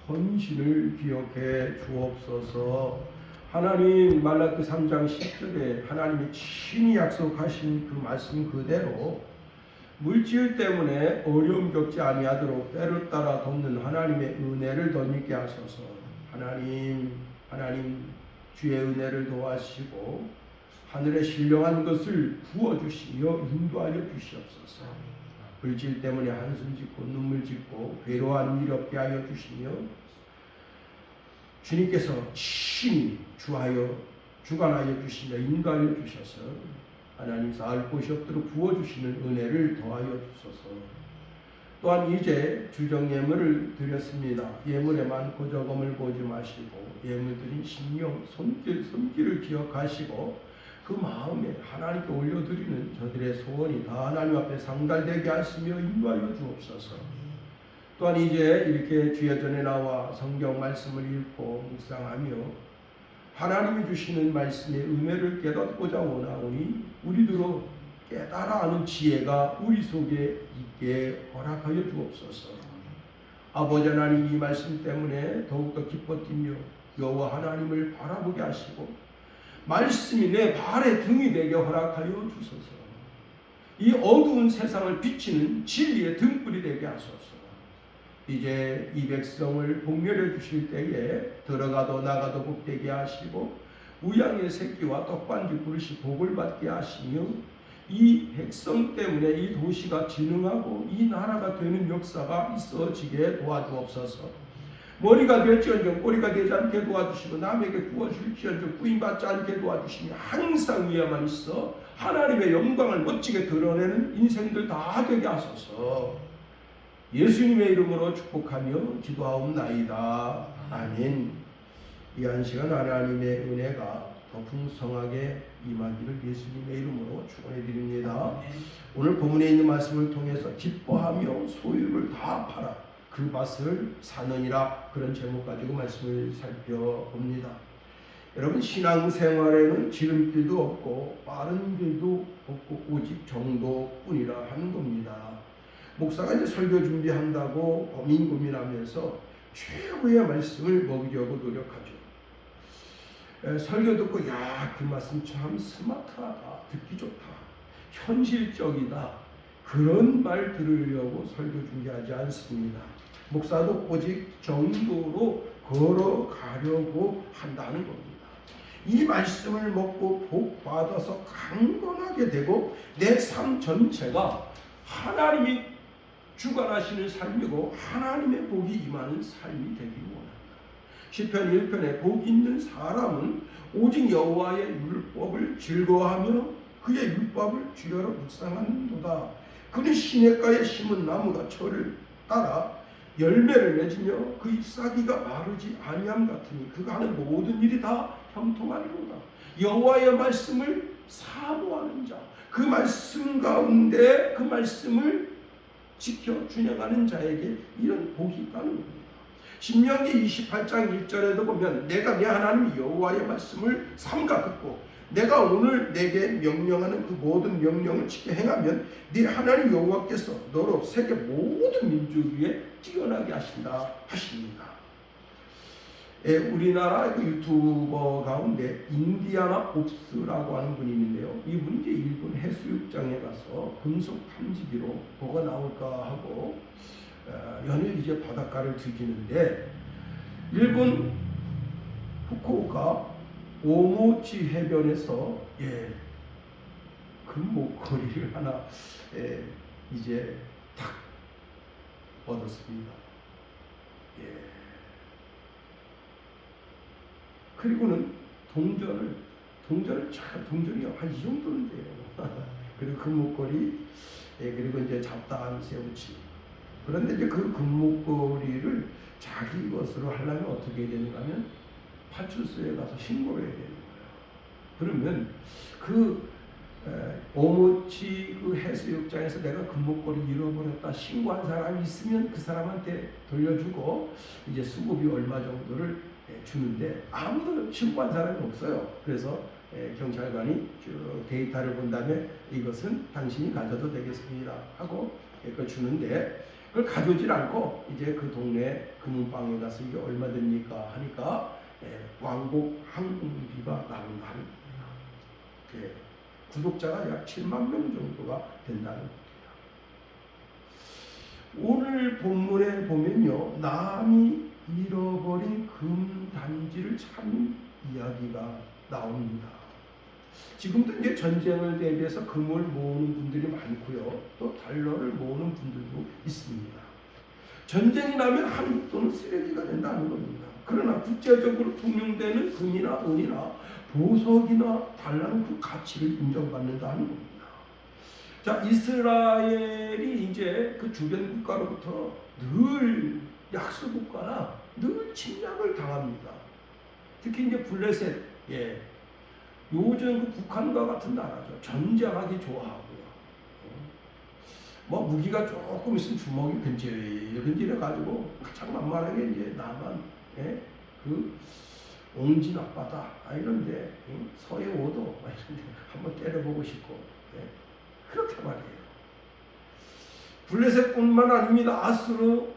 헌신을 기억해 주옵소서. 하나님, 말라기 3장 10절에 하나님이 친히 약속하신 그 말씀 그대로 물질 때문에 어려움 겪지 아니하도록 때를 따라 돕는 하나님의 은혜를 덧입게 하소서. 하나님 주의 은혜를 도와시고 하늘의 신령한 것을 부어주시며 인도하여 주시옵소서. 물질 때문에 한숨 짓고 눈물 짓고 괴로워하는 일 없게 하여 주시며 주님께서 친히 주관하여 주시며 인도하여 주셔서 하나님 사할 곳이 없도록 부어주시는 은혜를 더하여 주소서. 또한 이제 주정 예물을 드렸습니다. 예물에만 고저금을 보지 마시고 예물 드린 신령 손길을 기억하시고 그 마음에 하나님께 올려드리는 저들의 소원이 다 하나님 앞에 상달되게 하시며 인도하여 주옵소서. 또한 이제 이렇게 주의 전에 나와 성경 말씀을 읽고 묵상하며 하나님이 주시는 말씀의 은혜를 깨닫고자 원하오니 우리들로 깨달아 아는 지혜가 우리 속에 있게 허락하여 주옵소서. 아버지 하나님, 이 말씀 때문에 더욱더 기뻐 뛰며 여호와 하나님을 바라보게 하시고 말씀이 내 발의 등이 되게 허락하여 주소서. 이 어두운 세상을 비치는 진리의 등불이 되게 하소서. 이제 이 백성을 복멸해 주실 때에 들어가도 나가도 복되게 하시고 우양의 새끼와 떡반지 그릇이 복을 받게 하시며 이 백성 때문에 이 도시가 진흥하고 이 나라가 되는 역사가 있어지게 도와주옵소서. 머리가 될지언정 꼬리가 되지 않게 도와주시고 남에게 구워줄지언정 구임받지 않게 도와주시며 항상 위에만 있어 하나님의 영광을 멋지게 드러내는 인생들 다 되게 하소서. 예수님의 이름으로 축복하며 기도하옵나이다. 아멘. 이 한 시간 하나님의 은혜가 더 풍성하게 임하기를 예수님의 이름으로 축원해 드립니다. 오늘 본문에 있는 말씀을 통해서 기뻐하며 소유를 다 팔아 그 밭을 사느니라, 그런 제목 가지고 말씀을 살펴봅니다. 여러분, 신앙생활에는 지름길도 없고 빠른 길도 없고 오직 정도뿐이라 하는 겁니다. 목사가 이제 설교 준비한다고 고민하면서 최고의 말씀을 먹이려고 노력하죠. 설교 듣고 그 말씀 참 스마트하다, 듣기 좋다, 현실적이다, 그런 말 들으려고 설교 준비하지 않습니다. 목사도 오직 정도로 걸어가려고 한다는 겁니다. 이 말씀을 먹고 복 받아서 강건하게 되고 내 삶 전체가 하나님이 주관하시는 삶이고 하나님의 복이 임하는 삶이 되기를 원합니다. 시편 1편에 복 있는 사람은 오직 여호와의 율법을 즐거워하며 그의 율법을 주야로 묵상하는도다. 그는 시냇가에 심은 나무가 철을 따라 열매를 맺으며 그 잎사귀가 마르지 아니함 같으니 그가 하는 모든 일이 다 형통하리로다. 여호와의 말씀을 사모하는 자, 그 말씀 가운데 그 말씀을 지켜 준행하는 자에게 이런 복이 있다는 겁니다. 신명기 28장 1절에도 보면 내가 내 하나님 여호와의 말씀을 삼가 듣고 내가 오늘 내게 명령하는 그 모든 명령을 지켜 행하면 네 하나님 여호와께서 너로 세계 모든 민족 위에 뛰어나게 하신다 하십니다. 우리나라 그 유튜버 가운데 인디아나 봅스라고 하는 분이 있는데요. 이분이 이제 일본 해수욕장에 가서 금속 탐지기로 뭐가 나올까 하고 연일 이제 바닷가를 뒤지는데 일본 후쿠오카 오모치 해변에서 금목걸이를 하나 이제 탁 얻었습니다. 그리고는 동전이 한 이 정도는 돼요. 그리고 금목걸이, 그리고 이제 잡다한 새우치. 그런데 이제 그 금목걸이를 자기 것으로 하려면 어떻게 해야 되는가 하면 파출소에 가서 신고를 해야 되는 거예요. 그러면 그 오모치 그 해수욕장에서 내가 금목걸이 잃어버렸다 신고한 사람이 있으면 그 사람한테 돌려주고 이제 수고비 얼마 정도를 주는데 아무도 신고한 사람이 없어요. 그래서 경찰관이 쭉 데이터를 본 다음에 이것은 당신이 가져도 되겠습니다 하고 그걸 주는데 그걸 가져오질 않고 이제 그 동네 금은방에 가서 이게 얼마 됩니까 하니까 왕복 항공비가 나온다 하는 거예요. 구독자가 약 7만 명 정도가 된다는 거예요. 오늘 본문에 보면요, 남이 잃어버린 금단지를 찾는 이야기가 나옵니다. 지금도 이제 전쟁을 대비해서 금을 모으는 분들이 많고요, 또 달러를 모으는 분들도 있습니다. 전쟁이 나면 한국돈은 쓰레기가 된다는 겁니다. 그러나 국제적으로 통용되는 금이나 은이나 보석이나 달러는 그 가치를 인정받는다는 겁니다. 자, 이스라엘이 이제 그 주변 국가로부터 늘 약소 국가나 늘 침략을 당합니다. 특히 이제 블레셋, 요즘 그 북한과 같은 나라죠. 전쟁하기 좋아하고요. 뭐 무기가 조금 있으면 주먹이 근질근질해 가지고 가장 만만하게 이제 남한, 그 옹진 앞바다 이런데 서해 오도 이런데 한번 때려보고 싶고, 그렇단 말이에요. 블레셋뿐만 아닙니다. 아수르,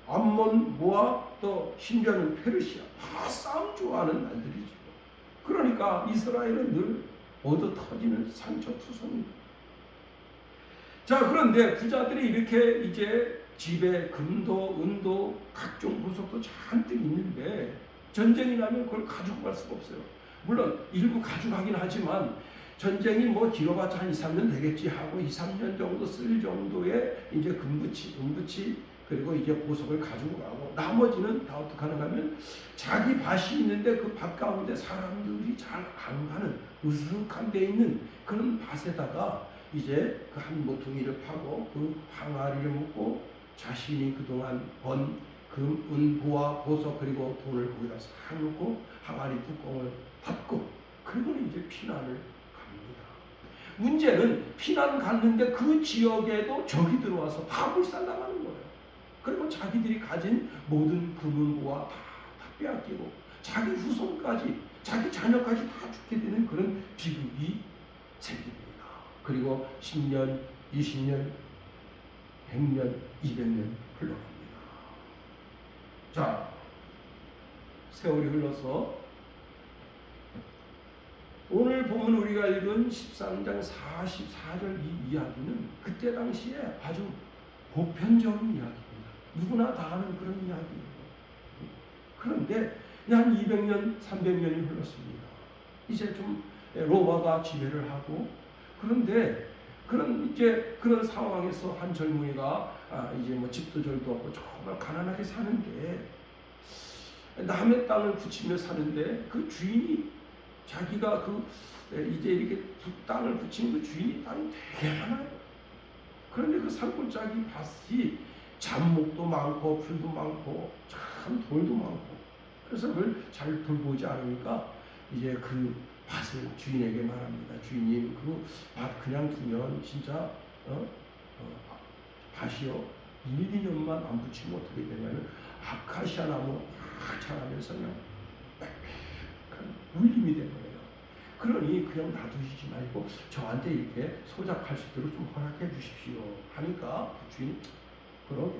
암몬, 모압, 또 심지어는 페르시아 다 싸움 좋아하는 날들이죠. 그러니까 이스라엘은 늘 얻어 터지는 상처투성입니다. 자, 그런데 부자들이 이렇게 이제 집에 금도 은도 각종 보석도 잔뜩 있는데 전쟁이 나면 그걸 가지고 갈 수가 없어요. 물론 일부 가져가긴 하지만 전쟁이 뭐 길어봤자 한 2, 3년 되겠지 하고 2, 3년 정도 쓸 정도의 이제 은부치 그리고 이제 보석을 가지고 가고, 나머지는 다 어떻게 하는가 하면 자기 밭이 있는데 그 밭 가운데 사람들이 잘 안 가는 으슥한 데 있는 그런 밭에다가 이제 그 한 모퉁이를 파고 그 항아리를 묶고 자신이 그동안 번 금, 은, 보화, 보석 그리고 돈을 거기다 싹 넣고 항아리 뚜껑을 닫고 그리고는 이제 피난을 갑니다. 문제는 피난 갔는데 그 지역에도 적이 들어와서 다 불살당하는 거예요. 그리고 자기들이 가진 모든 금은 보화 다 빼앗기고 자기 후손까지 자기 자녀까지 다 죽게 되는 그런 비극이 생깁니다. 그리고 10년, 20년, 100년, 200년 흘러갑니다. 자, 세월이 흘러서 오늘 보면 우리가 읽은 13장 44절 이 이야기는 그때 당시에 아주 보편적인 이야기입니다. 누구나 다 아는 그런 이야기예요. 그런데 한 200년, 300년이 흘렀습니다. 이제 좀 로마가 지배를 하고, 그런데 그런 상황에서 한 젊은이가 이제 뭐 집도 절도 없고 정말 가난하게 사는데 남의 땅을 붙이며 사는데 그 주인이 자기가 이제 이렇게 땅을 붙인 그 주인이 땅이 되게 많아요. 그런데 그 산골짜기 밭이 잡목도 많고 풀도 많고 참 돌도 많고, 그래서 그걸 잘 돌보지 않으니까 이제 그 밭을 주인에게 말합니다. 주인님, 그 밭 그냥 두면 진짜 밭이요 1, 2년만 안 붙이면 어떻게 되냐면 아카시아 나무 막 자라면서 그냥 빽빽한 울림이 되는 거예요. 그러니 그냥 놔두시지 말고 저한테 이렇게 소작할 수 있도록 좀 허락해 주십시오 하니까 그 주인이 그러게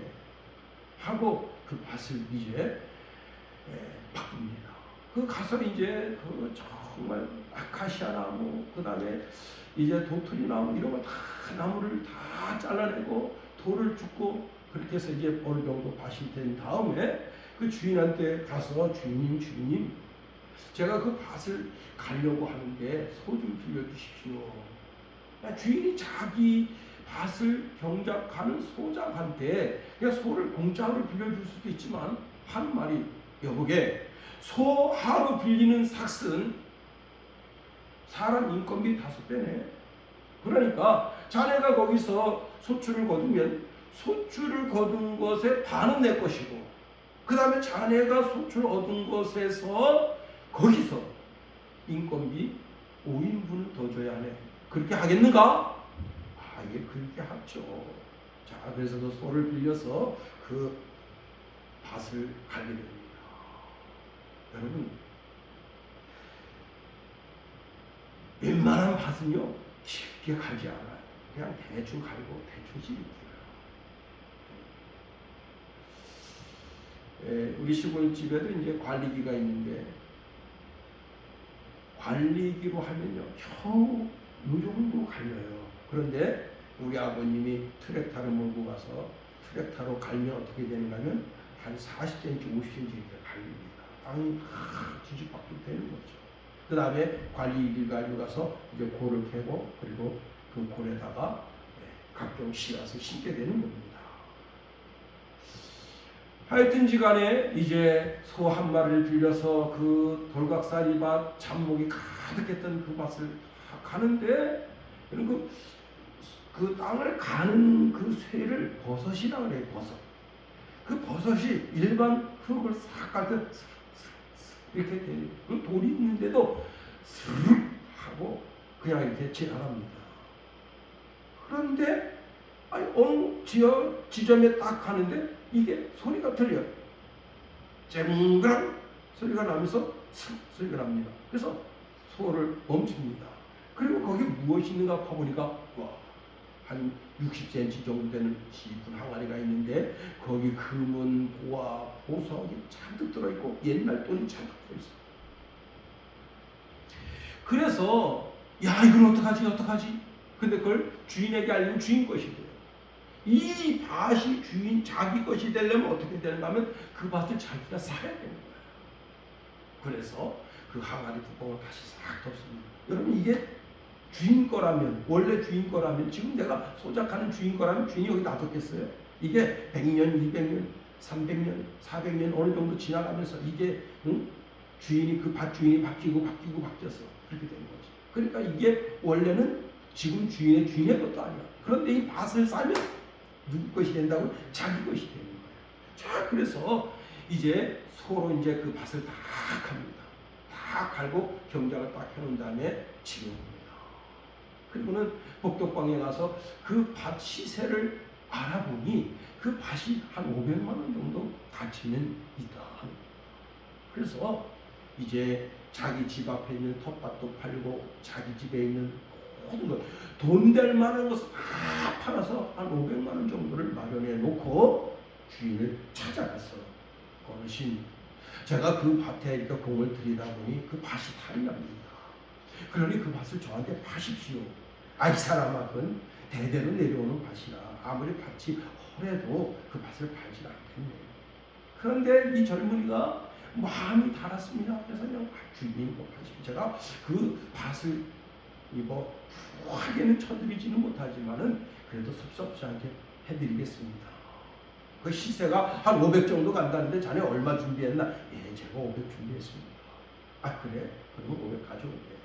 하고 그 밭을 이제 바꿉니다. 그 가서 이제 그 정말 아카시아 나무, 그 다음에 이제 도토리 나무 이런 거 다 나무를 다 잘라내고 돌을 줍고 그렇게 해서 이제 어느 정도 밭이 된 다음에 그 주인한테 가서 주인님 제가 그 밭을 가려고 하는데 소 좀 빌려주십시오. 주인이 자기 밭을 경작하는 소작한테 그냥 소를 공짜로 빌려줄 수도 있지만 하는 말이, 여보게 소 하루 빌리는 삭슨 사람 인건비 5배네. 그러니까 자네가 거기서 소출을 거두면 소출을 거둔 것의 반은 내 것이고 그 다음에 자네가 소출 얻은 것에서 거기서 인건비 5인분을 더 줘야 하네. 그렇게 하겠는가? 예, 그렇게 하죠. 자, 그래서 그 소를 빌려서 그 밭을 가게 됩니다. 여러분, 웬만한 밭은요 깊게 갈지 않아요. 그냥 대충 갈고 대충 씨 뿌려요. 우리 시골집에도 이제 관리기가 있는데 관리기로 하면요 겨우 요 정도 갈려요. 그런데 우리 아버님이 트랙터를 몰고 가서 트랙터로 갈면 어떻게 되는가 하면 한 40cm, 50cm 이렇게 갈립니다. 땅이 뒤집박죽 되는 거죠. 그 다음에 관리기를 가지고 가서 이제 골을 캐고 그리고 그 골에다가 각종 씨앗을 심게 되는 겁니다. 하여튼지 간에 이제 소 한 마리를 빌려서 그 돌각사리밭 잡목이 가득했던 그 밭을 가는데 그 땅을 가는 그 쇠를 버섯이라고 그래요. 버섯. 그 버섯이 일반 흙을 싹 갈 때 이렇게 돼요. 그 돌이 있는데도 스르륵 하고 그냥 이렇게 지나갑니다. 그런데 어느 지점에 딱 가는데 이게 소리가 들려요. 쨍그랑 소리가 나면서 슥 소리가 납니다. 그래서 소를 멈춥니다. 그리고 거기 무엇이 있는가 봐보니까 한 60cm 정도 되는 깊은 항아리가 있는데 거기 금은 보화, 보석이 잔뜩 들어있고 옛날 돈이 잔뜩 들어있어요. 그래서 야 이걸 어떡하지? 근데 그걸 주인에게 알리면 주인 것이 돼요. 이 밭이 주인 자기 것이 되려면 어떻게 되는가 하면 그 밭을 자기가 사야 되는 거예요. 그래서 그 항아리 뚜껑을 다시 싹 덮습니다. 여러분 이게 주인 거라면 원래 주인 거라면 지금 내가 소작하는 주인 거라면 주인이 여기 놔뒀겠어요? 이게 100년, 200년, 300년, 400년 어느 정도 지나가면서 이게 주인이 그 밭 주인이 바뀌고 바뀌어서 그렇게 되는 거지. 그러니까 이게 원래는 지금 주인의 것도 아니야. 그런데 이 밭을 사면 누구 것이 된다고? 자기 것이 되는 거예요. 자, 그래서 이제 소로 이제 그 밭을 다 갑니다. 다 갈고 경작을 딱 해놓은 다음에 집에 옵니다. 그리고는 복덕방에 가서 그 밭 시세를 알아보니 그 밭이 한 500만 원 정도 가치는 있다. 그래서 이제 자기 집 앞에 있는 텃밭도 팔고 자기 집에 있는 모든 것, 돈 될 만한 것을 다 팔아서 한 500만 원 정도를 마련해 놓고 주인을 찾아갔어. 어르신, 제가 그 밭에 이렇게 공을 들이다 보니 그 밭이 탈이 납니다. 그러니 그 밭을 저한테 파십시오. 이 사람아, 그건 대대로 내려오는 밭이라 아무리 밭이 허래도 그 밭을 팔지 않겠네. 그런데 이 젊은이가 마음이 달았습니다. 그래서 그냥 주인님 파십시오. 제가 그 밭을 후하게는 쳐드리지는 못하지만은 그래도 섭섭지 않게 해드리겠습니다. 그 시세가 한 500 정도 간다는데 자네 얼마 준비했나? 예, 제가 500 준비했습니다. 그래? 그러면 500 가져오게.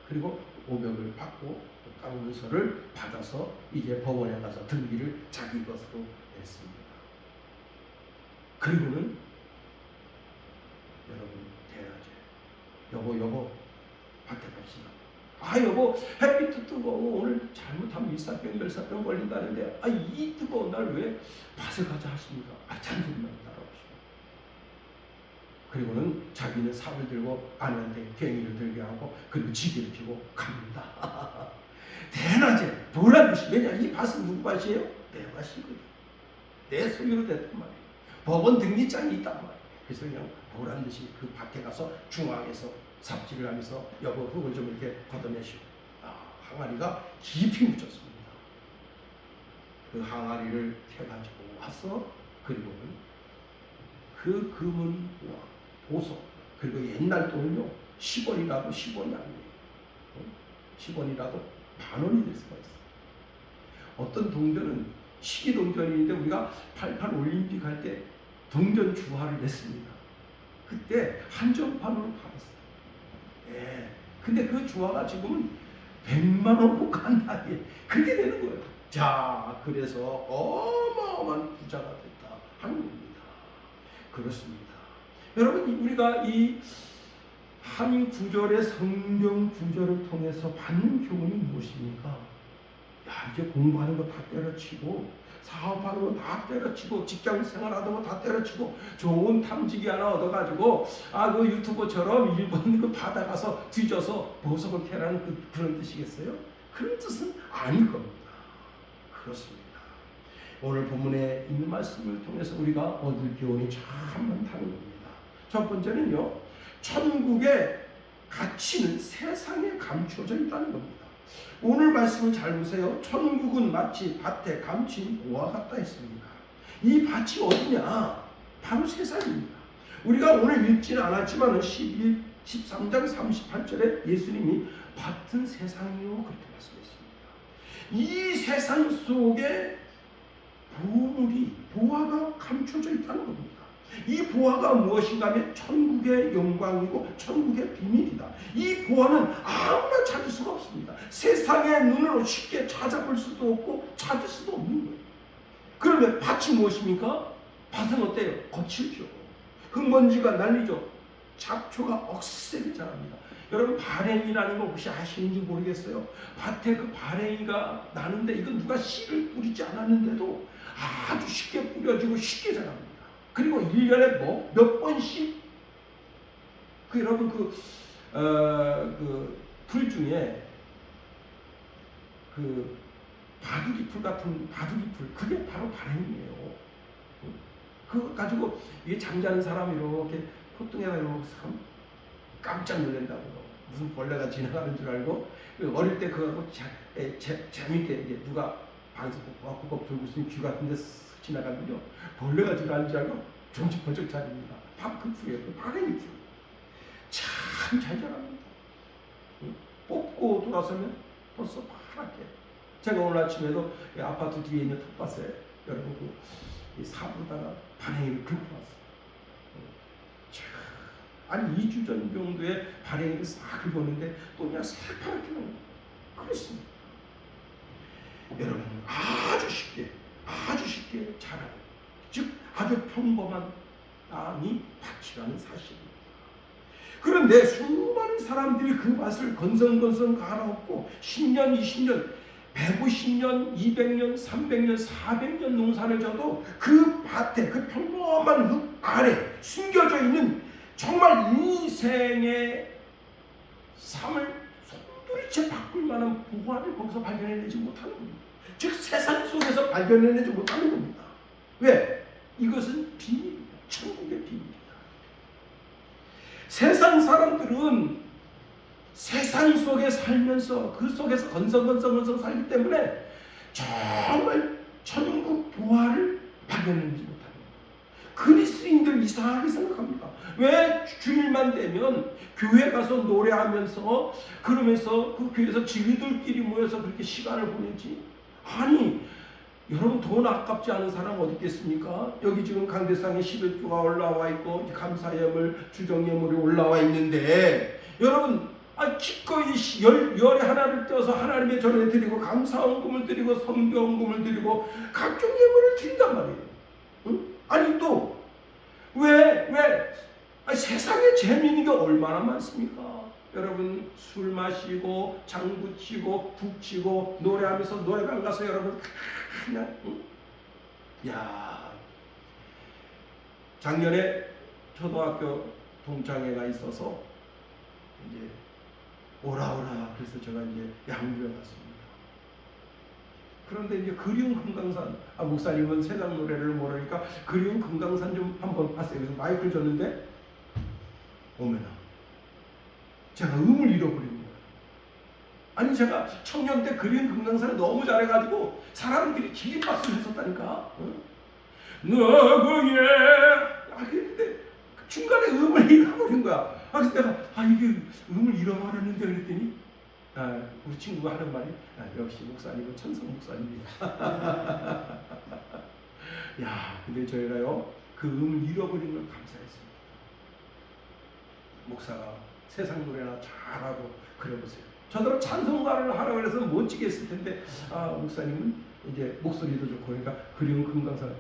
그리고 500을 받고 땅 문서를 받아서 이제 법원에 가서 등기를 자기 것으로 냈습니다. 그리고는 여러분 대낮에 여보 밭에 갑시다. 여보 햇빛도 뜨거워. 오늘 잘못하면 일사병 열사병 걸린다는데 이 뜨거운 날 왜 밭에 가자 하십니까? 잔소리만 따라오시고. 그리고는 자기는 삽을 들고 아내한테 괭이를 들게 하고 그리고 지게를 펴고 갑니다. 대낮에 보란 듯이. 왜냐 이 밭은 누구 밭이에요? 내 밭이거든. 내 소유로 됐단 말이에요. 법원 등기장이 있단 말이에요. 그래서 그냥 보란 듯이 그 밭에 가서 중앙에서 삽질을 하면서 여보 흙을 좀 이렇게 걷어내시오. 항아리가 깊이 묻혔습니다. 그 항아리를 캐가지고 와서 그리고는 그 금은 보석 그리고 옛날 돈은요 10원이라도 10원이 아니에요. 10원이라도 만원이 될 수가 있어요. 어떤 동전은 시기동전인데 우리가 88 올림픽 할 때 동전 주화를 냈습니다. 그때 한정판으로 팔았어요. 예. 근데 그 주화가 지금은 100만 원으로 간다. 그렇게 되는 거예요. 자, 그래서 어마어마한 부자가 됐다 하는 겁니다. 그렇습니다. 여러분, 우리가 이 한 구절의 성경 구절을 통해서 받는 교훈이 무엇입니까? 이제 공부하는 거 다 때려치고 사업하는 거 다 때려치고 직장 생활하는 거 다 때려치고 좋은 탐지기 하나 얻어가지고 그 유튜버처럼 일본 그 바다 가서 뒤져서 보석을 캐라는 그런 뜻이겠어요? 그런 뜻은 아닐 겁니다. 그렇습니다. 오늘 본문에 있는 말씀을 통해서 우리가 얻을 교훈이 참 많다는 겁니다. 첫 번째는요, 천국의 가치는 세상에 감춰져 있다는 겁니다. 오늘 말씀을 잘 보세요. 천국은 마치 밭에 감춘 보화 같다 했습니다. 이 밭이 어디냐? 바로 세상입니다. 우리가 오늘 읽지는 않았지만 13장 38절에 예수님이 밭은 세상이요 그렇게 말씀했습니다. 이 세상 속에 보화가 감춰져 있다는 겁니다. 이 보화가 무엇인가 하면 천국의 영광이고 천국의 비밀이다. 이 보화는 아무나 찾을 수가 없습니다. 세상의 눈으로 쉽게 찾아볼 수도 없고 찾을 수도 없는 거예요. 그러면 밭이 무엇입니까? 밭은 어때요? 거칠죠. 흙먼지가 날리죠. 잡초가 억세게 자랍니다. 여러분, 발행이라는 거 혹시 아시는지 모르겠어요. 밭에 그 발행이가 나는데 이건 누가 씨를 뿌리지 않았는데도 아주 쉽게 뿌려지고 쉽게 자랍니다. 그리고 1년에 몇 번씩 여러분 풀 중에 바둑이풀 같은 바둑이풀, 그게 바로 발행이에요. 그거 가지고 이게 잠자는 사람이 이렇게 콧등에다 이렇게 깜짝 놀란다고요. 무슨 벌레가 지나가는 줄 알고, 어릴 때 그거 재밌게 이제 누가 방석 꼭 들고 있으면 귀 같은데 쓱 지나가면요, 벌레가 지나가는 줄 알고 정신 번쩍 차립니다. 그 풀이에요. 발행이 풀. 참 잘 자랍니다. 뽑고 돌아서면 벌써 파랗게. 제가 오늘 아침에도 아파트 뒤에 있는 텃밭에 여러분 삽으로다가 발행이를 긁고 왔어요. 아니 2주 전 정도에 발행이를 싹 긁었는데 또 그냥 새파랗게 나옵니다. 그렇습니다. 여러분, 아주 쉽게 자라는, 즉 아주 평범한 땅이 밭이라는 사실입니다. 그런데 수많은 사람들이 그 밭을 건성건성 갈아엎고 10년, 20년, 150년, 200년, 300년, 400년 농사를 져도 그 밭에, 그 평범한 흙 아래 숨겨져 있는 정말 인생의 삶을 손부리째 바꿀 만한 보화를 거기서 발견해내지 못하는 겁니다. 즉 세상 속에서 발견해내지 못하는 겁니다. 왜? 이것은 비밀입니다. 천국의 비밀입니다. 세상 사람들은 세상 속에 살면서 그 속에서 건성건성 살기 때문에 정말 천국 보화를 발견하지 못합니다. 그리스도인들 이상하게 생각합니다. 왜 주일만 되면 교회 가서 노래하면서 그러면서 그 교회에서 지휘들끼리 모여서 그렇게 시간을 보내지? 아니, 여러분, 돈 아깝지 않은 사람 어디 있겠습니까? 여기 지금 강대상에 11조가 올라와 있고 감사예물, 주정예물이 올라와 있는데 여러분, 기꺼이 열에 하나를 떼어서 하나님의 전에 드리고 감사헌금을 드리고 성경헌금을 드리고 각종 예물을 드린단 말이에요. 응? 아니 또 왜 세상에 재미있는 게 얼마나 많습니까? 여러분, 술 마시고 장구 치고 북 치고 노래하면서 노래방 가서 여러분 그냥 작년에 초등학교 동창회가 있어서 이제 오라 그래서 제가 이제 양주에 갔습니다. 그런데 이제 그리운 금강산, 목사님은 세상 노래를 모르니까 그리운 금강산 좀 한번 봤어요. 그래서 마이크를 줬는데 오메나, 제가 음을 잃어버린 거예요. 아니, 제가 청년 때 그리운 금강산을 너무 잘해가지고 사람들이 기립박수를 했었다니까. 너구예. 근데 중간에 음을 잃어버린 거야. 그래서 내가 이게 음을 잃어버렸는데 그랬더니 우리 친구가 하는 말이 역시 목사님은 천성 목사님이다. 근데 저희가요 그 음을 잃어버린 걸 감사했습니다. 목사가 세상 노래나 잘하고 그래보세요. 저더러 찬송가를 하라고 해서 멋지게 했을 텐데 목사님은 이제 목소리도 좋고 그러니까 그리운 금강산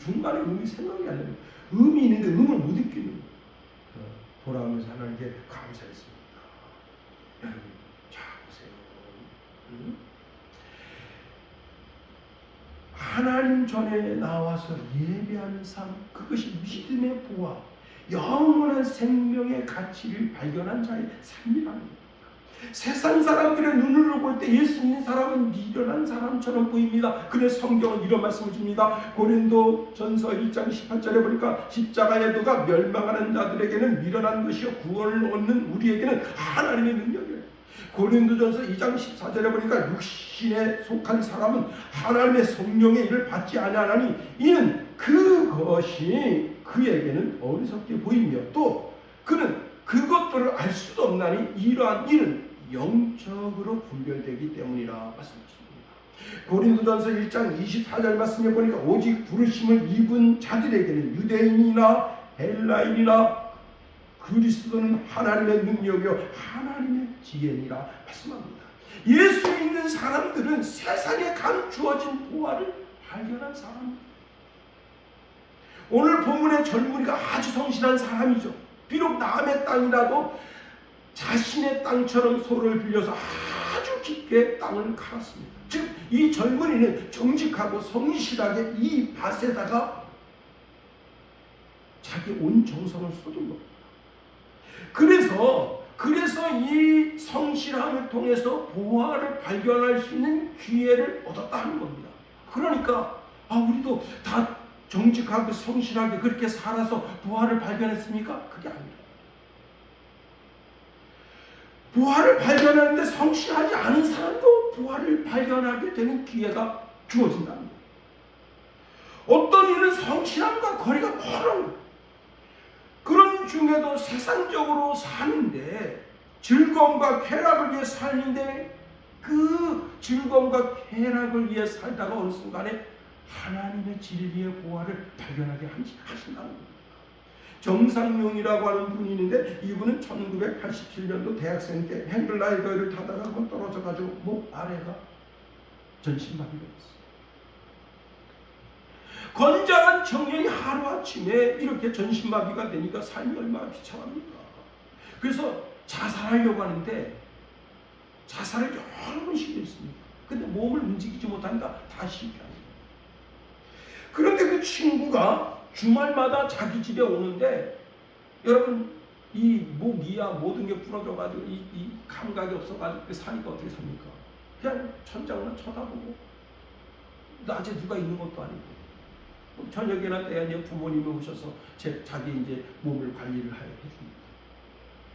중간에 음이 생각이 안 나요. 음이 있는데 음을 못 느끼는 거예요. 돌아오면서 하나님께 감사했습니다. 여러분, 자 보세요. 하나님 전에 나와서 예배하는 삶, 그것이 믿음의 보화, 영원한 생명의 가치를 발견한 자의 삶이라는 겁니다. 세상 사람들의 눈으로 볼 때 예수 믿는 사람은 미련한 사람처럼 보입니다. 그래서 성경은 이런 말씀을 줍니다. 고린도 전서 1장 18절에 보니까 십자가의 도가 멸망하는 자들에게는 미련한 것이요 구원을 얻는 우리에게는 하나님의 능력이에요. 고린도전서 2장 14절에 보니까 육신에 속한 사람은 하나님의 성령의 일을 받지 아니하나니 이는 그것이 그에게는 어리석게 보이며 또 그는 그것들을 알 수도 없나니 이러한 일은 영적으로 분별되기 때문이라 말씀하십니다. 고린도전서 1장 24절 말씀에 보니까 오직 부르심을 입은 자들에게는 유대인이나 헬라인이나 그리스도는 하나님의 능력이요 하나님의 지혜니라 말씀합니다. 예수 믿는 사람들은 세상에 감추어진 보화를 발견한 사람입니다. 오늘 본문의 젊은이가 아주 성실한 사람이죠. 비록 남의 땅이라도 자신의 땅처럼 소를 빌려서 아주 깊게 땅을 갈았습니다. 즉 이 젊은이는 정직하고 성실하게 이 밭에다가 자기 온 정성을 쏟은 겁니다. 그래서 이 성실함을 통해서 보화를 발견할 수 있는 기회를 얻었다는 겁니다. 그러니까 우리도 다 정직하고 성실하게 그렇게 살아서 보화를 발견했습니까? 그게 아닙니다. 보화를 발견하는데 성실하지 않은 사람도 보화를 발견하게 되는 기회가 주어진답니다. 어떤 이는 성실함과 거리가 멀어요. 그런 중에도 세상적으로 사는데 즐거움과 쾌락을 위해 사는데 그 즐거움과 쾌락을 위해 살다가 어느 순간에 하나님의 진리의 보화를 발견하게 하신다는 겁니다. 정상용이라고 하는 분이 있는데 이분은 1987년도 대학생 때 행글라이더를 타다가 한번 떨어져가지고 목 아래가 전신마비가 됐어요. 건장한 청년이 하루아침에 이렇게 전신마비가 되니까 삶이 얼마나 비참합니까? 그래서 자살하려고 하는데 자살을 여러 번 시도했습니다. 근데 몸을 움직이지 못하니까 다 실패합니다. 그런데 그 친구가 주말마다 자기 집에 오는데 여러분 이 목이야 모든 게 부러져가지고 이 감각이 없어가지고 사니까 어떻게 삽니까? 그냥 천장만 쳐다보고 낮에 누가 있는 것도 아니고 저녁에나 때야 이제 부모님이 오셔서 자기 이제 몸을 관리를 해줍니다.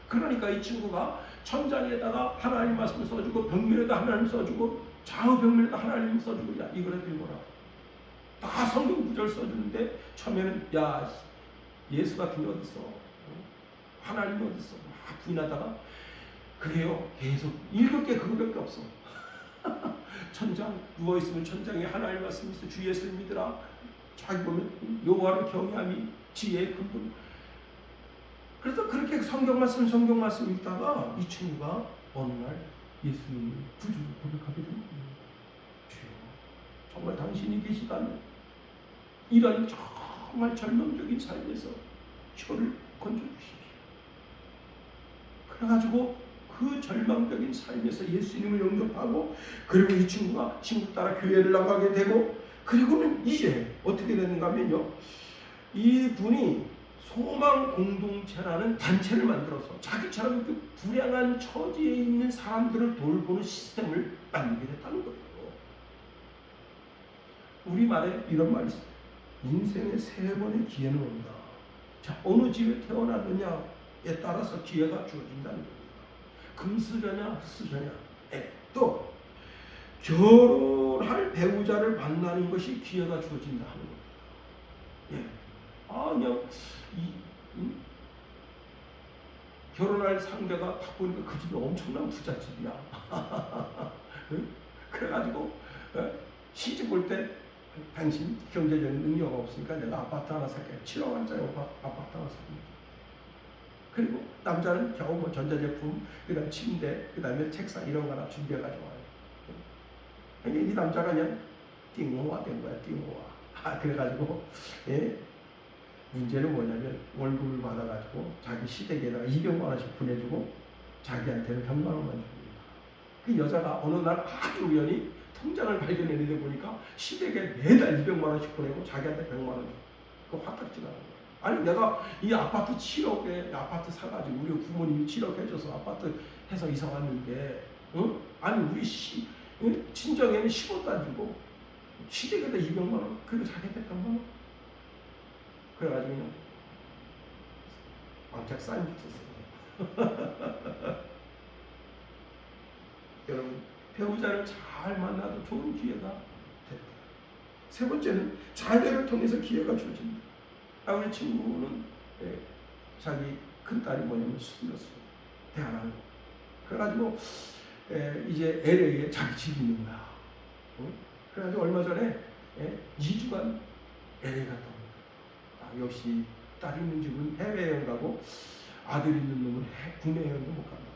그러니까 이 친구가 천장에다가 하나님 말씀을 써주고 벽면에다 하나님 써주고 좌우 벽면에다 하나님 써주고 야 이거를 들거라. 다 성경 구절 써주는데 처음에는 야 예수 같은 게 어딨어? 하나님이 어딨어? 막 부인하다가 그게요 계속 읽을 게 그거밖에 없어. 천장 누워있으면 천장에 하나님 말씀이 있어 주 예수를 믿으라. 자기 보면 여호와를 경외함이 지혜의 근본. 그래서 그렇게 성경 말씀 읽다가 이 친구가 어느 날 예수님을 구주로 고백하게 됩니다. 주여 정말 당신이 계시다면 이런 정말 절망적인 삶에서 저를 건져주십시오. 그래가지고 그 절망적인 삶에서 예수님을 영접하고 그리고 이 친구가 친구 따라 교회를 나가게 되고 그리고는 이제 어떻게 되는가 하면요. 이분이 소망 공동체라는 단체를 만들어서 자기처럼 그 불행한 처지에 있는 사람들을 돌보는 시스템을 만들게 됐다는 거예요. 우리말에 이런 말이 있어요. 인생에 3번의 기회는 온다. 자, 어느 집에 태어나느냐에 따라서 기회가 주어진다는 겁니다. 금수저냐 흑수저냐. 또 결혼할 배우자를 만나는 것이 기회가 주어진다 하는 겁니다. 그냥 결혼할 상대가 딱 보니까 그 집이 엄청난 부잣집이야. 그래가지고 시집 올 때 당신 경제적인 능력 없으니까 내가 아파트 하나 살게. 7억 원짜리 아파트 하나 삽니다. 그리고 남자는 겨우 뭐 전자제품, 그다음 침대, 그다음에 책상 이런 거 하나 준비해가지고 와요. 이 남자가 그냥 띵호와 된 거야, 띵호와. 그래가지고 문제는 뭐냐면 월급을 받아가지고 자기 시댁에다가 200만 원씩 보내주고 자기한테는 100만 원만 줍니다. 그 여자가 어느 날 아주 우연히 통장을 발견했는데 보니까 시댁에 매달 200만 원씩 보내고 자기한테 100만 원 줘. 그거 화딱지가 나는 거예요. 아니 내가 이 아파트 7억에 아파트 사가지고 우리 부모님이 7억 해줘서 아파트 해서 이사 왔는데 아니 우리 친정에는 10억 따지고 시댁에다 200만 원 그리고 자기한테 100만 원 그래가지고 그냥 왕창 사인 붙였어요. 여러분 배우자를 잘 만나도 좋은 기회가 됐다. 세 번째는 자녀를 통해서 기회가 주어진다. 우리 친구는 자기 큰딸이 뭐냐면 수녀였어요. 대한항공. 그래가지고 이제 LA에 자기 집이 있는 거야. 그래가지고 얼마 전에 2주간 LA 갔다 옵니다. 역시 딸이 있는 집은 해외여행 가고 아들 있는 놈은 국내 여행도 못 간다.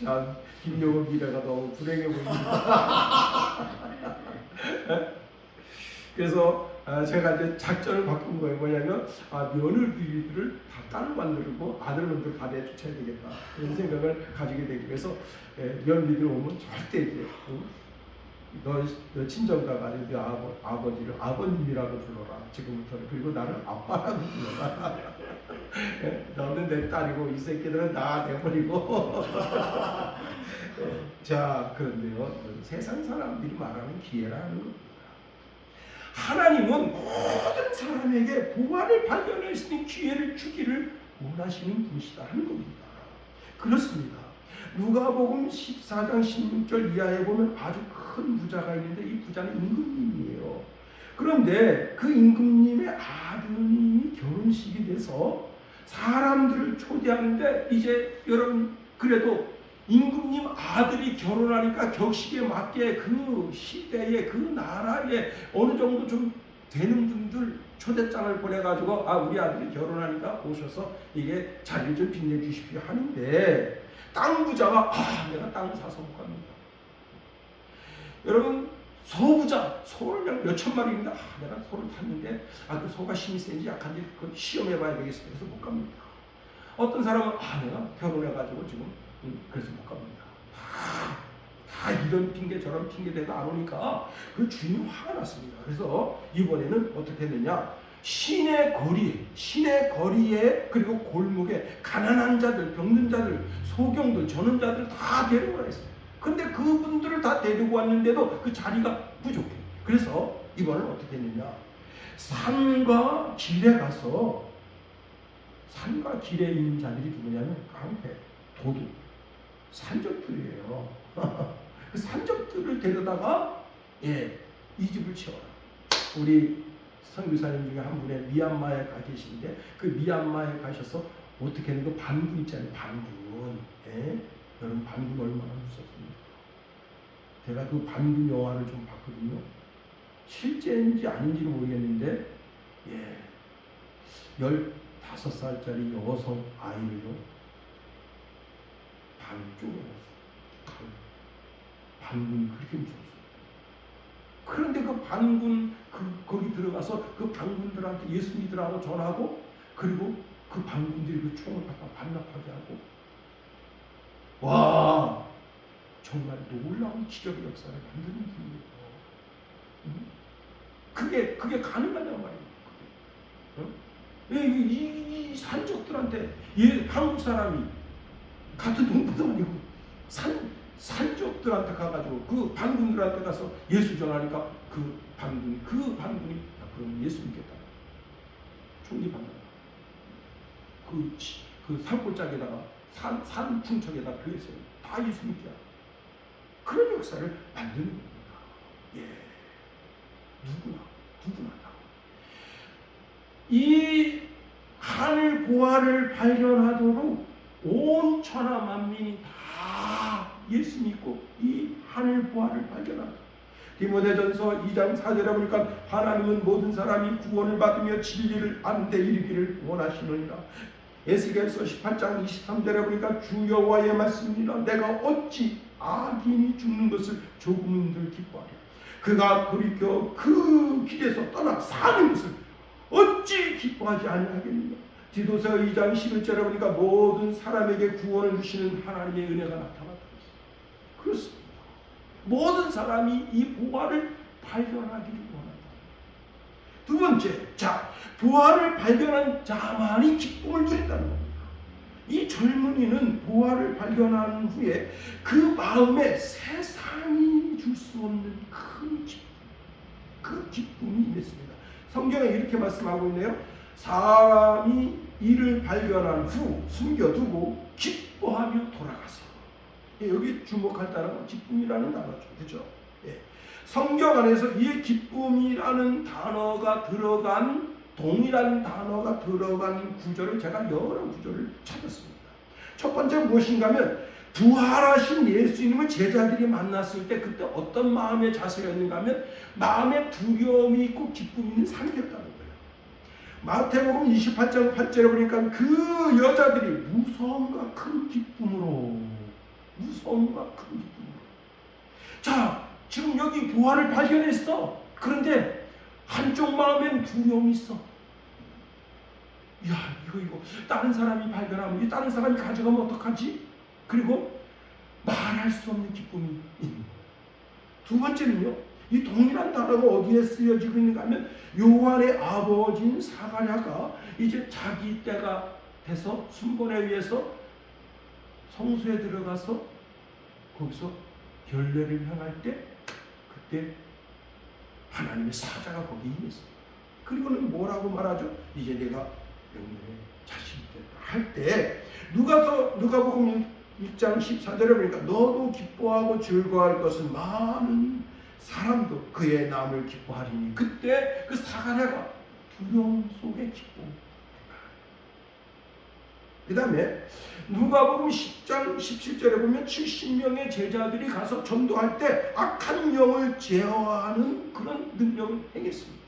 참 김용호 기자가 너무 불행해 보입니다. 그래서 제가 이제 작전을 바꾼 거예요. 뭐냐면 며느리들을 다 딸로 만들고 아들놈들 다 내쫓아야 되겠다. 그런 생각을 가지게 되기 위해서 며느리들 오면 절대 이제 너 친정 가가지고 네 아버지를 아버님이라고 불러라. 지금부터는. 그리고 나를 아빠라고 불러라. 너는 내 딸이고 이 새끼들은 나 내버리고. 자, 그런데요. 세상 사람들이 말하는 기회라는 겁니다. 하나님은 모든 사람에게 보화를 발견할 수 있는 기회를 주기를 원하시는 분이시다 하는 겁니다. 그렇습니다. 누가복음 14장 16절 이하에 보면 아주 큰 부자가 있는데 이 부자는 임금님이에요. 그런데 그 임금님의 아드님이 결혼식이 돼서 사람들을 초대하는데 이제 여러분 그래도 임금님 아들이 결혼하니까 격식에 맞게 그 시대에 그 나라에 어느 정도 좀 되는 분들 초대장을 보내가지고 우리 아들이 결혼하니까 오셔서 이게 자리를 좀 빛내주십시오 하는데 땅 부자가 내가 땅을 사서 못 갑니다. 여러분 소부자 소를 그냥 몇천 마리 있는데 내가 소를 탔는데 그 소가 힘이 센지 약한지 그 시험해봐야 되겠어. 그래서 못 갑니다. 어떤 사람은 내가 결혼해가지고 지금 그래서 못 갑니다. 다 이런 핑계 저런 핑계 대고 안 오니까 그 주인이 화가 났습니다. 그래서 이번에는 어떻게 했느냐? 시내 거리에 그리고 골목에 가난한 자들, 병든 자들, 소경들, 전원자들 다 데려오라 했어요. 근데 그분들을 다 데리고 왔는데도 그 자리가 부족해. 그래서 이번에는 어떻게 했느냐? 산과 길에 가서 산과 길에 있는 자들이 누구냐면 깡패, 도둑, 산적들이에요. 그 산적들을 데려다가 이 집을 채워라. 우리 선교사님 중에 한 분의 미얀마에 가 계신데 그 미얀마에 가셔서 어떻게 하는 그 반군 있잖아요. 반군. 여러분 반군 얼마나 무섭습니까? 제가 그 반군 영화를 좀 봤거든요. 실제인지 아닌지는 모르겠는데 15살짜리 여성 아이를요 반쪽으로 했어요. 반군이 그렇게 무서웠어요. 그런데 그 반군 거기 들어가서 그 반군들한테 예수 믿으라고 전하고 그리고 그 반군들이 그 총을 갖다 반납하게 하고 와 정말 놀라운 기적의 역사를 만드는 분이에요. 그게 가능하단 말이에요. 이 산적들한테 한국 사람이 같은 동포도 아니고 산적들한테 가가지고 그 반군들한테 가서 예수 전하니까 그 반군이 그럼 예수 믿겠다. 총리받는다. 그 산골짜기에다가 산 충청에다 교회에서 다 예수 믿게 하고 그런 역사를 만드는 겁니다. 누구나 이 하늘 보화를 발견하도록 온 천하 만민이 다 예수 믿고 이 하늘 보화를 발견한다. 디모데전서 2장 4절에 보니까 하나님은 모든 사람이 구원을 받으며 진리를 아는 데 이르기를 원하시느니라. 에스겔서 18장 23절에 보니까 주 여호와의 말씀이니라. 내가 어찌 악인이 죽는 것을 조금들 기뻐하랴. 그가 돌이켜 그 길에서 떠나 사는 것을 어찌 기뻐하지 아니하겠느냐. 디도서 2장 11절에 보니까 모든 사람에게 구원을 주시는 하나님의 은혜가 나타났다. 그렇습니다. 모든 사람이 이 보화를 발견하기를 원한다. 두 번째, 자, 부활을 발견한 자만이 기쁨을 누린다는 겁니다. 이 젊은이는 부활을 발견한 후에 그 마음에 세상이 줄 수 없는 큰 기쁨, 그 기쁨이 임했습니다. 성경에 이렇게 말씀하고 있네요. 사람이 이를 발견한 후 숨겨두고 기뻐하며 돌아가서. 여기 주목할 단어가 기쁨이라는 단어죠. 그렇죠? 예. 성경 안에서 이 기쁨이라는 단어가 들어간, 동일한 단어가 들어간 구절을 제가 여러 구절을 찾았습니다. 첫 번째 무엇인가 하면 부활하신 예수님을 제자들이 만났을 때 그때 어떤 마음의 자세였는가 하면 마음에 두려움이 있고 기쁨이 있는 상태였다는 거예요. 마태복음 28장 8절에 보니까 그 여자들이 무서움과 큰 기쁨으로, 무서움과 큰 기쁨으로. 자, 지금 여기 부활을 발견했어. 그런데 한쪽 마음에는 두려움이 있어. 야, 이거 다른 사람이 발견하면, 다른 사람이 가져가면 어떡하지? 그리고 말할 수 없는 기쁨이 있는. 두 번째는요, 이 동일한 단어가 어디에 쓰여지고 있는가 하면 요한의 아버지인 사가랴가 이제 자기 때가 돼서 순번에 의해서 성소에 들어가서 거기서 결례를 행할 때 그때 하나님의 사자가 거기에 임했습니다. 그리고는 뭐라고 말하죠? 이제 내가 명령에 자신이 됐다 할 때 누가복음 1장 14절에 보니까 너도 기뻐하고 즐거워할 것은 많은 사람도 그의 남을 기뻐하리니 그때 그 사가랴가 두려움 속에 기뻐. 그 다음에 누가복음 10장 17절에 보면 70명의 제자들이 가서 전도할 때 악한 영을 제어하는 그런 능력을 행했습니다.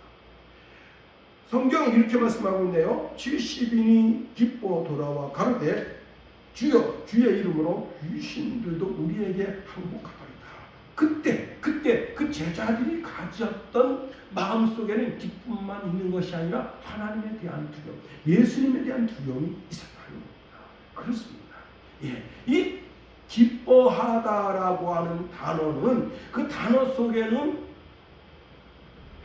성경이 이렇게 말씀하고 있네요. 70인이 기뻐 돌아와 가로되 주여 주의 이름으로 귀신들도 우리에게 항복하더이다. 그때 그 제자들이 가졌던 마음속에는 기쁨만 있는 것이 아니라 하나님에 대한 두려움, 예수님에 대한 두려움이 있었다는 겁니다. 그렇습니다. 예, 이 기뻐하다라고 하는 단어는 그 단어 속에는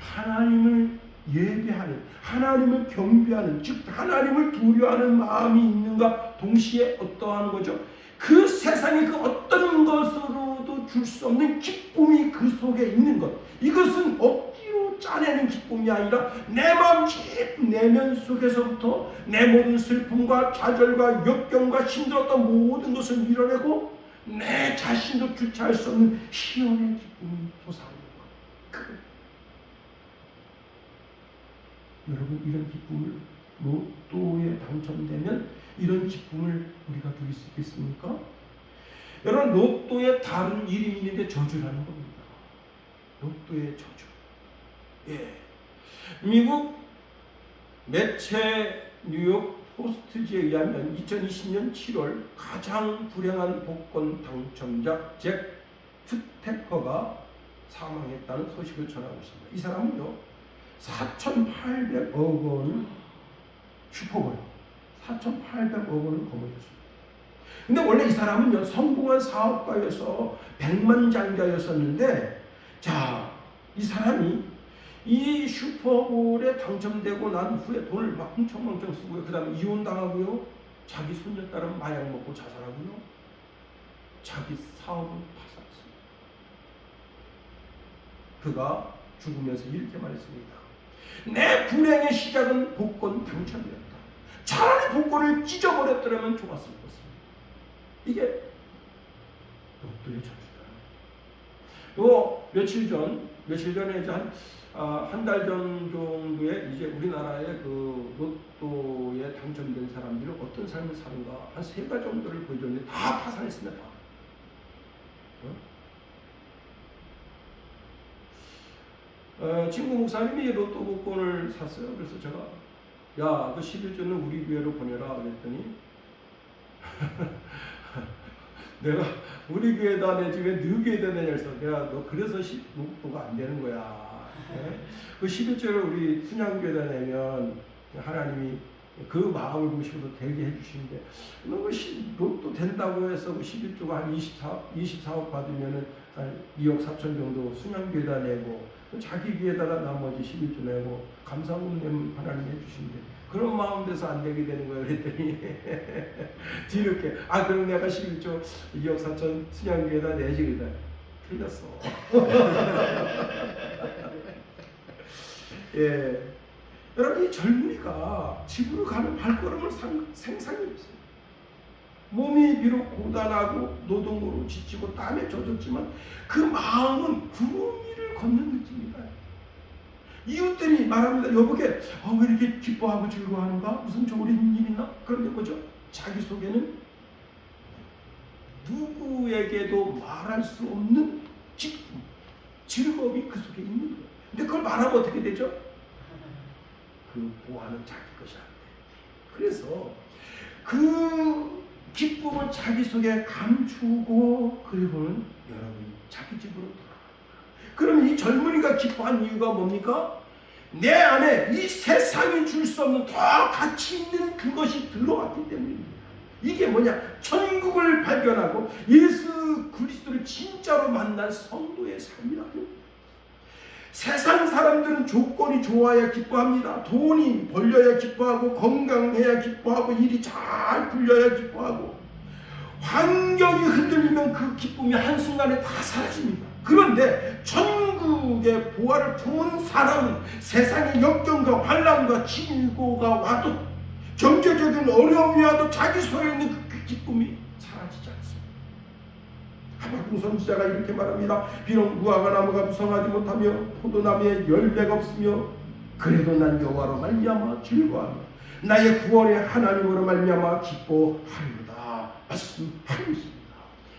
하나님을 예배하는, 하나님을 경배하는, 즉 하나님을 두려워하는 마음이 있는가 동시에 어떠한 거죠? 그 세상의 그 어떤 것으로도 줄 수 없는 기쁨이 그 속에 있는 것. 이것은 억지로 짜내는 기쁨이 아니라 내 마음 깊은 내면 속에서부터 내 모든 슬픔과 좌절과 역경과 힘들었던 모든 것을 밀어내고 내 자신도 주체할 수 없는 희연의 기쁨이 솟아오는 것. 여러분, 이런 기쁨을 로또에 당첨되면 이런 기쁨을 우리가 누릴 수 있겠습니까? 여러분, 로또에 다른 이름이 있는데 저주라는 겁니다. 로또의 저주. 예. 미국 매체 뉴욕 포스트지에 의하면 2020년 7월 가장 불행한 복권 당첨자 잭 슈테커가 사망했다는 소식을 전하고 있습니다. 이 사람은요 4,800억 원을 슈퍼볼 4,800억 원을 거머쥐었습니다. 근데 원래 이 사람은요 성공한 사업가여서 백만장자였었는데, 자, 이 사람이 이 슈퍼볼에 당첨되고 난 후에 돈을 막 훔쳐망청 쓰고요. 그 다음에 이혼당하고요. 자기 손녀딸은 마약 먹고 자살하고요. 자기 사업을 파산했습니다. 그가 죽으면서 이렇게 말했습니다. 내 불행의 시작은 복권 당첨이었다. 차라리 복권을 찢어버렸더라면 좋았을 것입니다. 이게 로또의 저주다. 며칠 전에 이제 한 달 전 정도에 이제 우리나라의 그 로또에 당첨된 사람들이 어떤 삶을 사는가 한 3가지 정도를 보여줬는데 다 파산했습니다. 친구 목사님이 로또 복권을 샀어요. 그래서 제가 야, 그 11조는 우리 교회로 보내라 그랬더니 내가 우리 교회다 내지 왜 너 교회다 내냐 그래서 내가 너 그래서 로또가 안 되는 거야. 그 11조를 우리 순양교회다 내면 하나님이 그 마음을 보시고도 되게 해주시는데 너 로또 된다고 해서 그 11조가 한 24억 받으면은 한 2억 4천 정도 순양교회다 내고 자기 위에다가 나머지 11조 내고 감사금은 하나님 해주신대. 그런 마음 돼서 안 되게 되는 거예요. 그랬더니 뒤늦게 그럼 내가 11조 2억 4천 순양교회에다 내지. 그다 틀렸어. 예, 여러분, 이 젊은이가 집으로 가는 발걸음을 생상이 없어요. 몸이 비록 고단하고 노동으로 지치고 땀에 젖었지만 그 마음은 구름 위를 걷는 느낌이다. 이웃들이 말합니다. 여보게 왜 이렇게 기뻐하고 즐거워하는가? 무슨 좋은 일 있나? 그런데 뭐죠? 자기 속에는 누구에게도 말할 수 없는 기쁨, 즐거움이 그 속에 있는 거예요. 근데 그걸 말하면 어떻게 되죠? 그 보화는 자기 것이 안 돼. 그래서 그 기쁨을 자기 속에 감추고 그리고는 여러분 자기 집으로 돌아갑니다. 그러면 이 젊은이가 기뻐한 이유가 뭡니까? 내 안에 이 세상이 줄 수 없는 더 가치 있는 그것이 들어왔기 때문입니다. 이게 뭐냐? 천국을 발견하고 예수 그리스도를 진짜로 만난 성도의 삶이라고. 세상 사람들은 조건이 좋아야 기뻐합니다. 돈이 벌려야 기뻐하고 건강해야 기뻐하고 일이 잘 풀려야 기뻐하고 환경이 흔들리면 그 기쁨이 한순간에 다 사라집니다. 그런데 천국의 보화를 품은 사람은 세상의 역경과 환난과 징고가 와도 경제적인 어려움이 와도 자기 속에 있는 그 기쁨이 사라지지 않습니다. 하박국 선지자가 이렇게 말합니다. 비록 무화과 나무가 무성하지 못하며 포도나무에 열매가 없으며 그래도 난 여호와로 말미암아 즐거워하며 나의 구원의 하나님으로 말미암아 기뻐하리로다 말씀하셨습니다.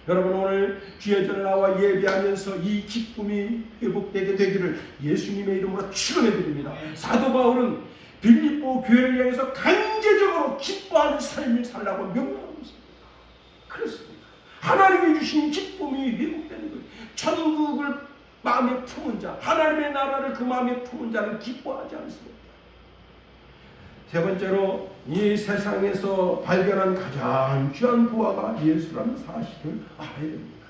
여러분, 오늘 주의 전에 나와 예배하면서 이 기쁨이 회복되게 되기를 예수님의 이름으로 축원해 드립니다. 사도 바울은 빌립보 교회를 향해서 강제적으로 기뻐하는 삶을 살라고 명령하고 있습니다. 그렇습니다. 하나님이 주신 기쁨이 회복되는 거예요. 천국을 마음에 품은 자, 하나님의 나라를 그 마음에 품은 자는 기뻐하지 않습니다. 세 번째로, 이 세상에서 발견한 가장 귀한 보화가 예수라는 사실을 알아야 됩니다.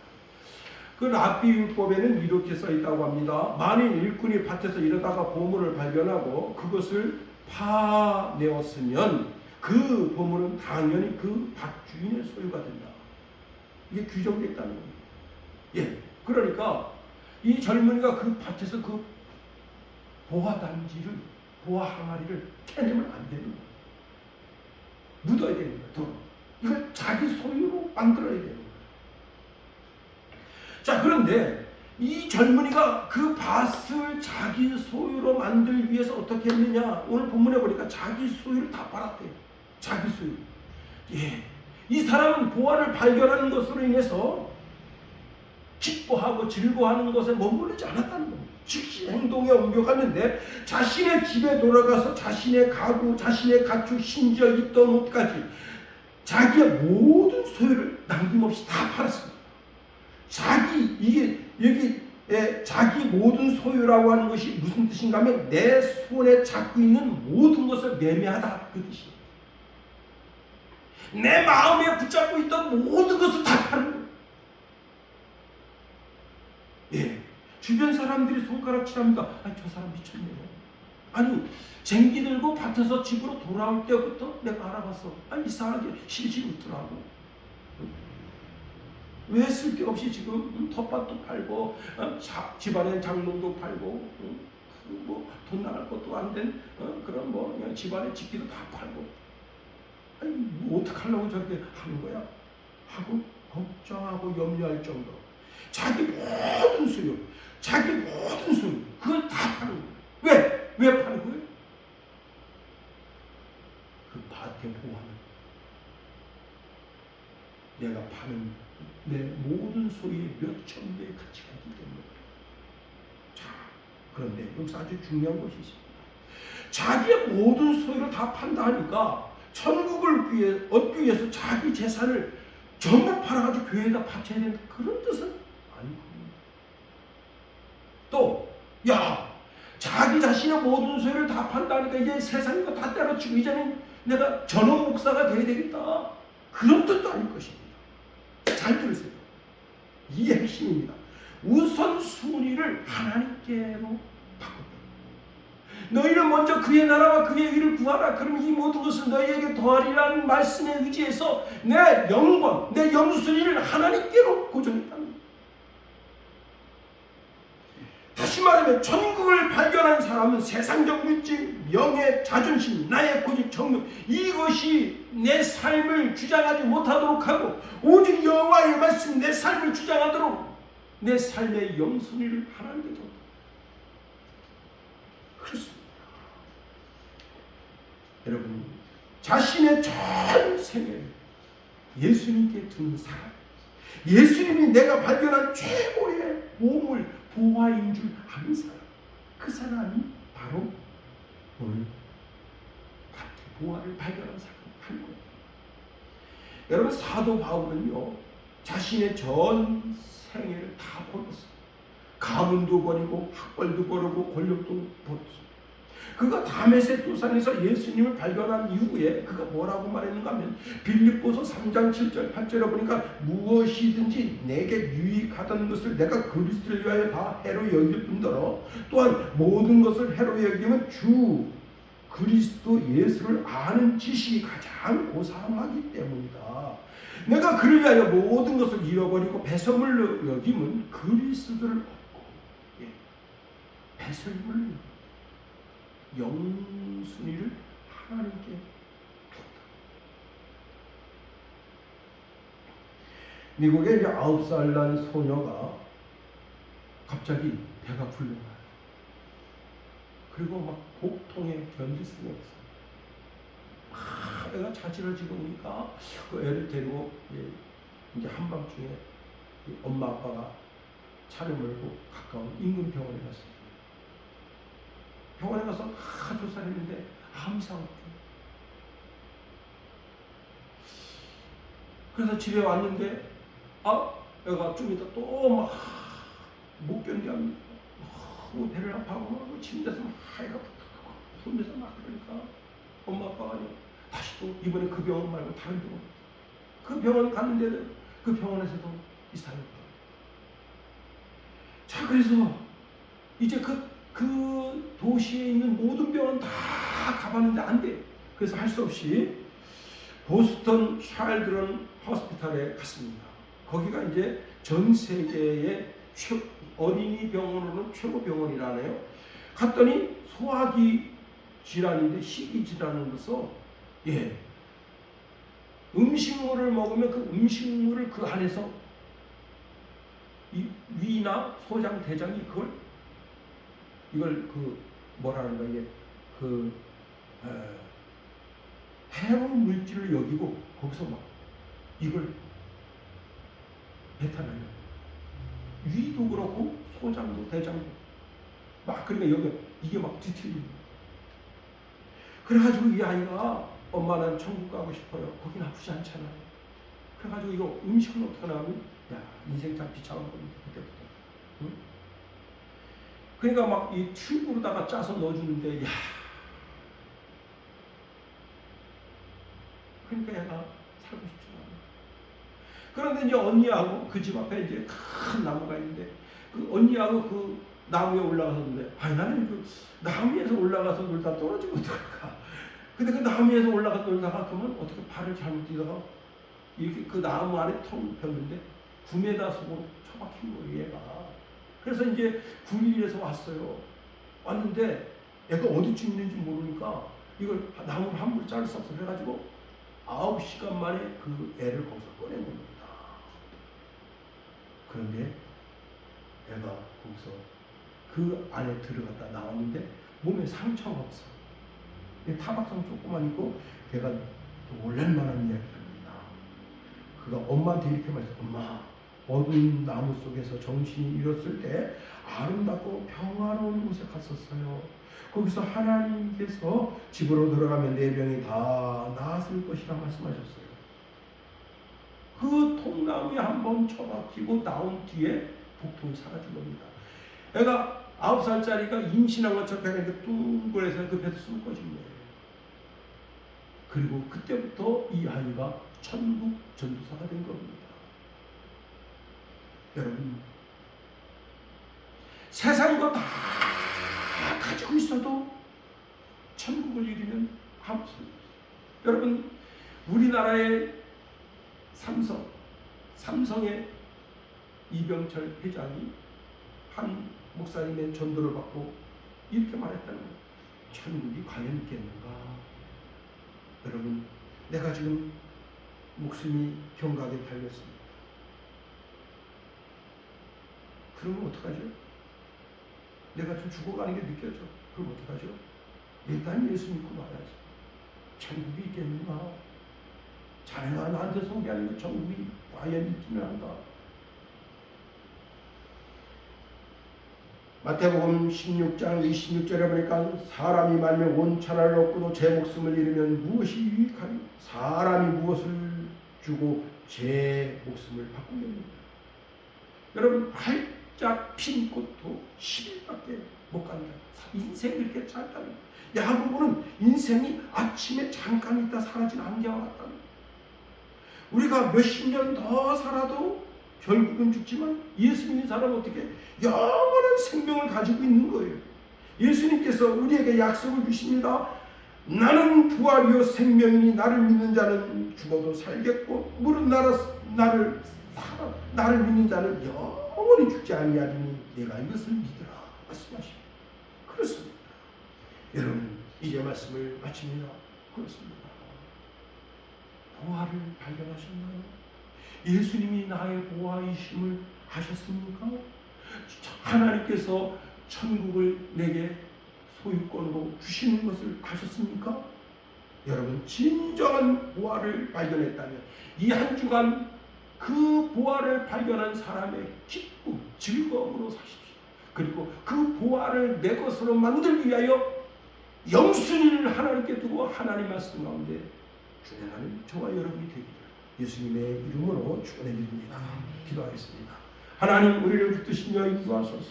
그 랍비 율법에는 이렇게 써 있다고 합니다. 만일 일꾼이 밭에서 일하다가 보물을 발견하고 그것을 파내었으면 그 보물은 당연히 그 밭 주인의 소유가 된다. 이게 규정되어 있다는 겁니다. 예, 그러니까 이 젊은이가 그 밭에서 그 보화 단지를, 보화 항아리를 캐내면 안 되는 거예요. 묻어야 되는 거예요. 이걸 자기 소유로 만들어야 되는 거예요. 자, 그런데 이 젊은이가 그 밭을 자기 소유로 만들기 위해서 어떻게 했느냐? 오늘 본문에 보니까 자기 소유를 다 팔았대요. 자기 소유. 예, 이 사람은 보화를 발견하는 것으로 인해서 기뻐하고 즐거워하는 것에 머무르지 않았다는 겁니다. 즉시 행동에 옮겨갔는데 자신의 집에 돌아가서 자신의 가구, 자신의 가축, 심지어 입던 옷까지 자기의 모든 소유를 남김없이 다 팔았습니다. 자기 모든 소유라고 하는 것이 무슨 뜻인가 하면 내 손에 잡고 있는 모든 것을 매매하다, 그 뜻이에요. 내 마음에 붙잡고 있던 모든 것을 다 파는 거예요. 예, 주변 사람들이 손가락질합니다. 저 사람 미쳤네요. 아니, 쟁기 들고 밭에서 집으로 돌아올 때부터 내가 알아봤어. 이상하게 실실 웃더라고. 왜 쓸데없이 지금 텃밭도 팔고 집안에 장롱도 팔고 돈 나갈 것도 안 된 그런 그냥 집안에 집기도 다 팔고 어떡하려고 저렇게 하는 거야? 하고 걱정하고 염려할 정도로 자기 모든 소유 그걸 다 파는 거예요. 왜 파는 거예요? 그 밭의 보화는 내가 파는 내 모든 소유의 몇천 배의 가치가 있기 때문에. 자, 그런데 여기서 아주 중요한 것이 있습니다. 자기의 모든 소유를 다 판다 하니까 천국을 얻기 위해서 자기 재산을 전부 팔아가지고 교회에다 바쳐야 되는 그런 뜻은 아니고, 또 자기 자신의 모든 소유를 다 판다니까 이제 세상인 거 다 때려치고 이제는 내가 전업 목사가 돼야 되겠다, 그런 뜻도 아닐 것입니다. 잘 들으세요. 이게 핵심입니다. 우선순위를 하나님께로 너희는 먼저 그의 나라와 그의 의를 구하라. 그러면 이 모든 것을 너희에게 더하리라는 말씀에 의지해서 내 영광, 내 영순위를 하나님께로 고정했다. 다시 말하면 천국을 발견한 사람은 세상적 물질, 명예, 자존심, 나의 고집, 정욕 이것이 내 삶을 주장하지 못하도록 하고 오직 여호와의 말씀 내 삶을 주장하도록 내 삶의 영순위를 하나님께 줬다. 그렇습니다. 여러분, 자신의 전 생애를 예수님께 두는 사람, 예수님이 내가 발견한 최고의 보물, 보화인 줄 아는 사람, 그 사람이 바로 오늘 같은 보화를 발견한 사람이 거예요. 여러분, 사도 바울은요 자신의 전 생애를 다 버렸어요. 가문도 버리고 학벌도 버리고 권력도 버렸어요. 그가 다메섹 도상에서 예수님을 발견한 이후에 그가 뭐라고 말했는가 하면 빌립보서 3장 7절 8절에 보니까 무엇이든지 내게 유익하던 것을 내가 그리스도를 위하여 다 해로 여길 뿐더러 또한 모든 것을 해로 여기면 주 그리스도 예수를 아는 지식이 가장 고상하기 때문이다. 내가 그를 위하여 모든 것을 잃어버리고 배설물로 여기면 그리스도를 얻고 배설물로 영순위를 하나님께 줬다. 미국에 이제 9살 난 소녀가 갑자기 배가 불러요. 그리고 막 복통에 견딜 수가 없어요. 애가 자지러지고 오니까 그 애를 데리고 이제 한밤중에 엄마 아빠가 차를 몰고 가까운 인근 병원에 갔어요. 병원에 가서 다 조사를 했는데 아무 이상 없죠. 그래서 집에 왔는데 애가 좀 이따 또 막 못 견뎌합니다. 너무 배를 아파하고 막 침대에서 막 애가 손대서 막 그러니까 엄마 아빠가 다시 또 이번에 그 병원 말고 다른 병원, 그 병원 갔는데도 그 병원에서도 이상이 없다. 자, 그래서 이제 그 도시에 있는 모든 병원 다 가봤는데 안 돼. 그래서 할 수 없이 보스턴 찰드런 호스피탈에 갔습니다. 거기가 이제 전 세계의 어린이 병원으로는 최고 병원이라네요. 갔더니 소화기 질환인데 희귀 질환으로서 음식물을 먹으면 그 음식물을 그 안에서 이 위나 소장, 대장이 이걸 뭐라는가 이게 해로운 물질을 여기고 거기서 막 이걸 배탈하는 위도 그렇고 소장도 대장도 막 그러니까 이게 막 뒤틀리는 거예요. 그래가지고 이 아이가 엄마는 천국 가고 싶어요. 거긴 아프지 않잖아요. 그래가지고 이거 음식은 어떻게 나오면 인생 참 비참한 겁니다. 그때부터. 응? 그러니까 막 이 튜브로다가 짜서 넣어주는데 그러니까 얘가 살고 싶지 않아요. 그런데 이제 언니하고 그 집 앞에 이제 큰 나무가 있는데 그 언니하고 그 나무에 올라가서 놀래. 나는 그 나무에서 올라가서 놀다 떨어지면 어떡할까. 근데 그 나무에서 올라가서 놀다가 그러면 어떻게 발을 잘못 뛰다가 이렇게 그 나무 안에 텅 폈는데 9m 속으로 처박힌 거예요, 얘가. 그래서 이제 군인에서 왔어요. 왔는데 애가 어디쯤 있는지 모르니까 이걸 나무를 함부로 자를 수 없어. 그래가지고 9시간 만에 그 애를 거기서 꺼낸 겁니다. 그런데 애가 거기서 그 안에 들어갔다 나왔는데 몸에 상처가 없어. 타박상 조금만 있고 걔가 놀랄만한 이야기를 합니다. 그가 엄마한테 이렇게 말했어. 엄마, 어두운 나무 속에서 정신이 잃었을 때 아름답고 평화로운 곳에 갔었어요. 거기서 하나님께서 집으로 들어가면 내 병이 다 나았을 것이라 말씀하셨어요. 그 통나무에 한번 처박히고 나온 뒤에 복통이 사라진 겁니다. 애가 9살짜리가 임신한 것처럼 배가 이렇게 둥그래서 그 배도 숨을 꺼진 거예요. 그리고 그때부터 이 아이가 천국 전도사가 된 겁니다. 여러분, 세상 거 다 가지고 있어도 천국을 이루면 아무 소용 없어요. 여러분, 우리나라의 삼성의 이병철 회장이 한 목사님의 전도를 받고 이렇게 말했다는 거예요. 천국이 과연 있겠는가? 여러분, 내가 지금 목숨이 경각에 달렸습니다. 그러면 어떡하죠? 내가 좀 죽어가는 게 느껴져. 그럼 어떡하죠? 일단 예수 믿고 말야지. 천국이 있겠는가? 자네가 나한테 소개하는 그 천국이 과연 있기는 한가? 마태복음 16장 26절에 보니까 사람이 말며 온 천하를 얻고도 제 목숨을 잃으면 무엇이 유익하리? 사람이 무엇을 주고 제 목숨을 바꾸겠느냐? 여러분, 활짝 핀 꽃도 10일밖에 못 간다. 인생이 이렇게 짧다는 거예요. 야고보는 인생이 아침에 잠깐 있다 사라진 안개와 같다는 거예요. 우리가 몇십 년 더 살아도 결국은 죽지만 예수 믿는 사람은 어떻게 영원한 생명을 가지고 있는 거예요. 예수님께서 우리에게 약속을 주십니다. 나는 부활이요 생명이니 나를 믿는 자는 죽어도 살겠고 무릇 나를 믿는 자는 영원히 죽지 아니하리니 내가 이것을 믿으라 말씀하십니다. 그렇습니다. 여러분, 이제 말씀을 마칩니다. 그렇습니다. 보화를 발견하셨나요? 예수님이 나의 보화이심을 아셨습니까? 하나님께서 천국을 내게 소유권으로 주시는 것을 아셨습니까? 여러분, 진정한 보화를 발견했다면 이 한 주간 그 보화를 발견한 사람의 기쁨, 즐거움으로 사십시오. 그리고 그 보화를 내 것으로 만들기 위하여 영순위를 하나님께 두고 하나님 말씀 가운데 준행하는 저와 여러분이 되기를 예수님의 이름으로 축원해 드립니다. 기도하겠습니다. 하나님, 우리를 붙드시며 인도하소서.